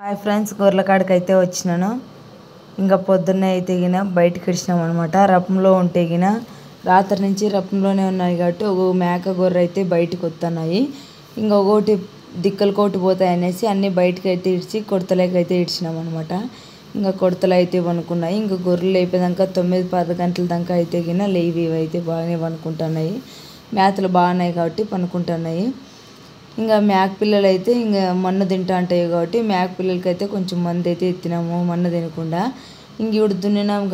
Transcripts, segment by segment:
Hi friends, గొర్రెల కాడికైతే వచ్చినాను. ఇంకా పొద్దున్నే అయితే గిన బయటకు ఇచ్చినాం అనమాట. రపంలో ఉంటే గిన రాత్రి నుంచి రపంలోనే ఉన్నాయి కాబట్టి ఒక మేక గొర్రె అయితే బయటకు వస్తున్నాయి. ఇంకా ఒకటి దిక్కలు కోటి పోతాయి అనేసి అన్నీ బయటకు అయితే ఇడిచి కొడతలేకైతే ఇడిచినాం అనమాట. ఇంకా కొడతలు అయితే వనుకున్నాయి. ఇంకా గొర్రెలు అయిపోయాక 9-10 గంటల దాకా అయితే గిన లేవి అయితే బాగానే వనుకుంటున్నాయి. మేతలు బాగున్నాయి కాబట్టి పనుకుంటున్నాయి. ఇంకా మేక పిల్లలు అయితే ఇంకా మన్ను తింటా ఉంటాయి కాబట్టి మేక పిల్లలకి అయితే కొంచెం మంది అయితే ఎత్తినాము మన్ను తినకుండా. ఇంక ఇప్పుడు దున్నినాం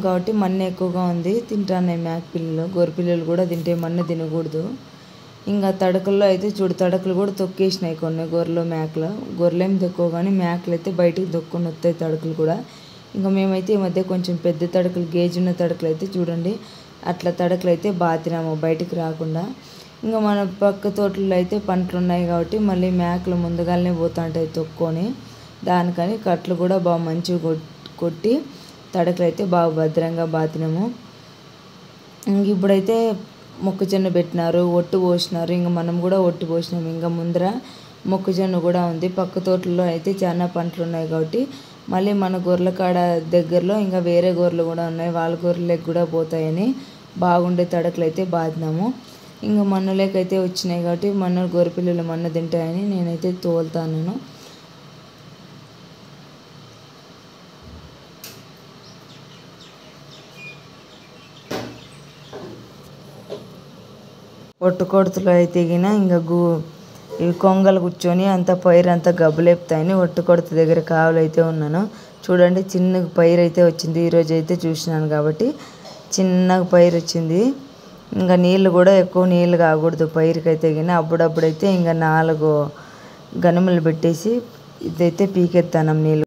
కాబట్టి మన్ను ఎక్కువగా ఉంది, తింటున్నాయి మేక పిల్లలు. గొర్రె పిల్లలు కూడా తింటే మన్ను తినకూడదు. ఇంకా తడకల్లో అయితే తడకలు కూడా తొక్కేసినాయి కొన్ని గొర్రెలు మేకలు. గొర్రెలేం తక్కువ కానీ మేకలు అయితే బయటకు దొక్కుని వస్తాయి తడకలు కూడా. ఇంకా మేమైతే ఈ మధ్య కొంచెం పెద్ద తడకలు గేజున్న తడకలు అయితే చూడండి అట్లా తడకలు అయితే బాతినాము బయటికి రాకుండా. ఇంకా మన పక్క తోటల్లో అయితే పంటలు ఉన్నాయి కాబట్టి మళ్ళీ మేకలు ముందుగానే పోతుంటాయి తొక్కొని. దానికని కట్లు కూడా బాగా మంచిగా కొట్టి తడకలు అయితే బాగా భద్రంగా బాతినాము. ఇంక ఇప్పుడైతే మొక్కజొన్న పెట్టినారు, ఒట్టు పోసినారు. ఇంకా మనం కూడా ఒట్టు పోసినాము. ఇంకా ముందర మొక్కజొన్న కూడా ఉంది. పక్క తోటల్లో అయితే చాలా పంటలు ఉన్నాయి కాబట్టి మళ్ళీ మన గొర్రెల కాడ దగ్గరలో ఇంకా వేరే గొర్రెలు కూడా ఉన్నాయి, వాళ్ళ గొర్రెలకు కూడా పోతాయని బాగుండే తడకలు అయితే బాదినాము. ఇంకా మన్నులేకైతే వచ్చినాయి కాబట్టి గొర్రె పిల్లలు మన్ను తింటాయని నేనైతే తోలుతాను. ఒట్టు కొడుతులు అయితే గిన ఇంకా ఇవి కొంగలు కూర్చొని అంత పైరు అంతా గబ్బులేపుతాయని ఒట్టు కొడుతు దగ్గర కావులైతే ఉన్నాను. చూడండి చిన్న పైరు అయితే వచ్చింది. ఈరోజు అయితే చూసినాను కాబట్టి చిన్నగా పైరు వచ్చింది. ఇంకా నీళ్ళు కూడా ఎక్కువ నీళ్ళు కాకూడదు పైరుకైతే గిన. అప్పుడప్పుడైతే ఇంకా 4 గనుములు పెట్టేసి ఇదైతే పీకెత్తాను నీళ్ళు.